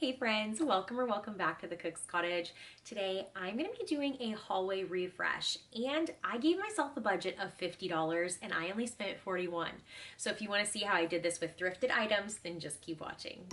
Hey friends, welcome or welcome back to the Cook's Cottage. Today I'm going to be doing a hallway refresh and I gave myself a budget of $50 and I only spent $41. So if you want to see how I did this with thrifted items, then just keep watching.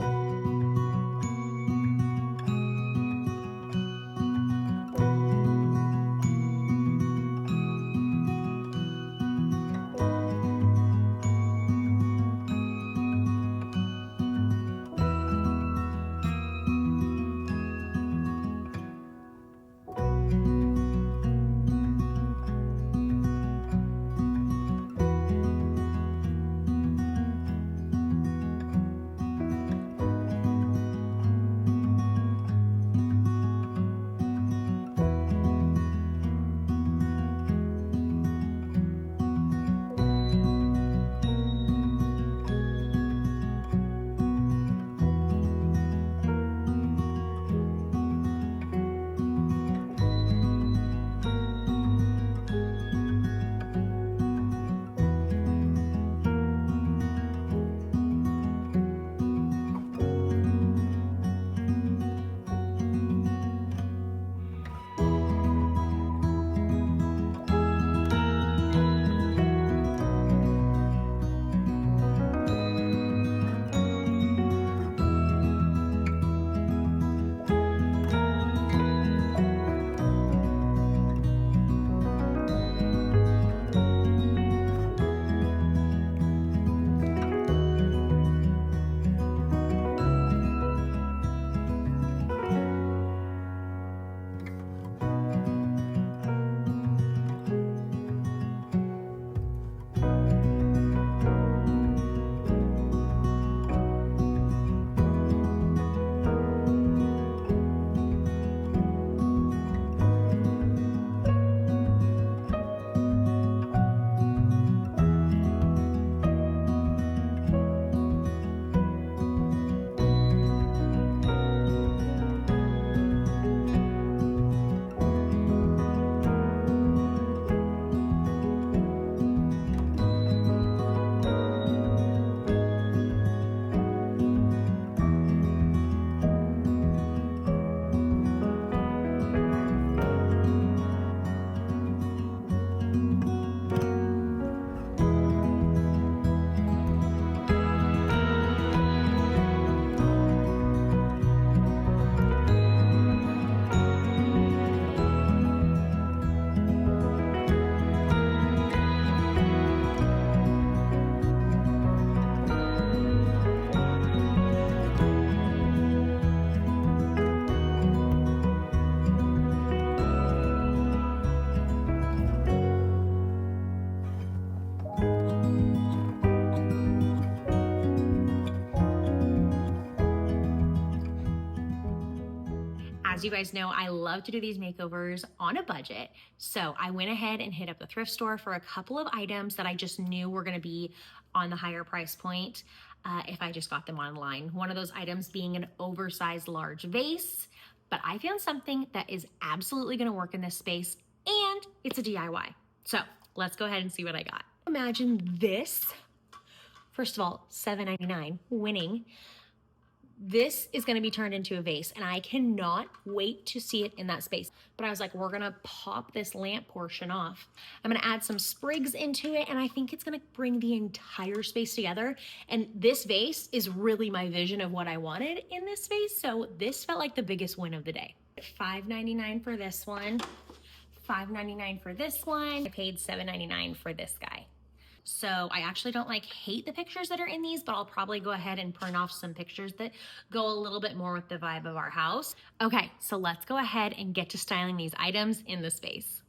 As you guys know, I love to do these makeovers on a budget. So I went ahead and hit up the thrift store for a couple of items that I just knew were gonna be on the higher price point if I just got them online. One of those items being an oversized large vase, but I found something that is absolutely gonna work in this space and it's a DIY. So let's go ahead and see what I got. Imagine this. First of all, $7.99, winning. This is gonna be turned into a vase and I cannot wait to see it in that space. But I was like, we're gonna pop this lamp portion off. I'm gonna add some sprigs into it and I think it's gonna bring the entire space together. And this vase is really my vision of what I wanted in this space. So this felt like the biggest win of the day. $5.99 for this one, $5.99 for this one. I paid $7.99 for this guy. So I actually don't hate the pictures that are in these, but I'll probably go ahead and print off some pictures that go a little bit more with the vibe of our house. Okay, so let's go ahead and get to styling these items in the space.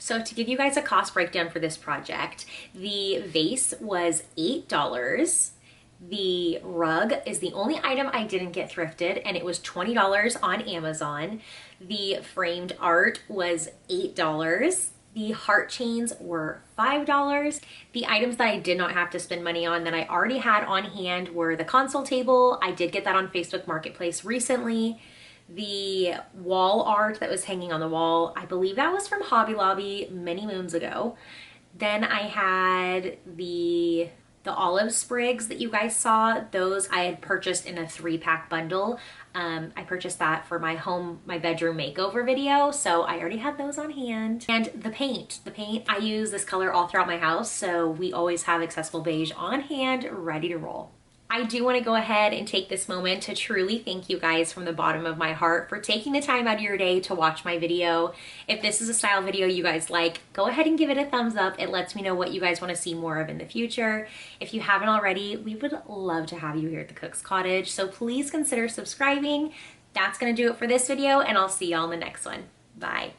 So to give you guys a cost breakdown for this project, the vase was $8. The rug is the only item I didn't get thrifted, and it was $20 on Amazon. The framed art was $8. The heart chains were $5. The items that I did not have to spend money on that I already had on hand were the console table. I did get that on Facebook Marketplace recently. The wall art that was hanging on the wall, I believe that was from Hobby Lobby many moons ago. Then I had the olive sprigs that you guys saw. Those I had purchased in a 3-pack bundle. I purchased that for my bedroom makeover video, so I already had those on hand. And the paint, I use this color all throughout my house, so we always have accessible beige on hand, ready to roll. I do want to go ahead and take this moment to truly thank you guys from the bottom of my heart for taking the time out of your day to watch my video. If this is a style video you guys like, go ahead and give it a thumbs up. It lets me know what you guys want to see more of in the future. If you haven't already, we would love to have you here at the Cook's Cottage, so please consider subscribing. That's going to do it for this video, and I'll see y'all in the next one. Bye.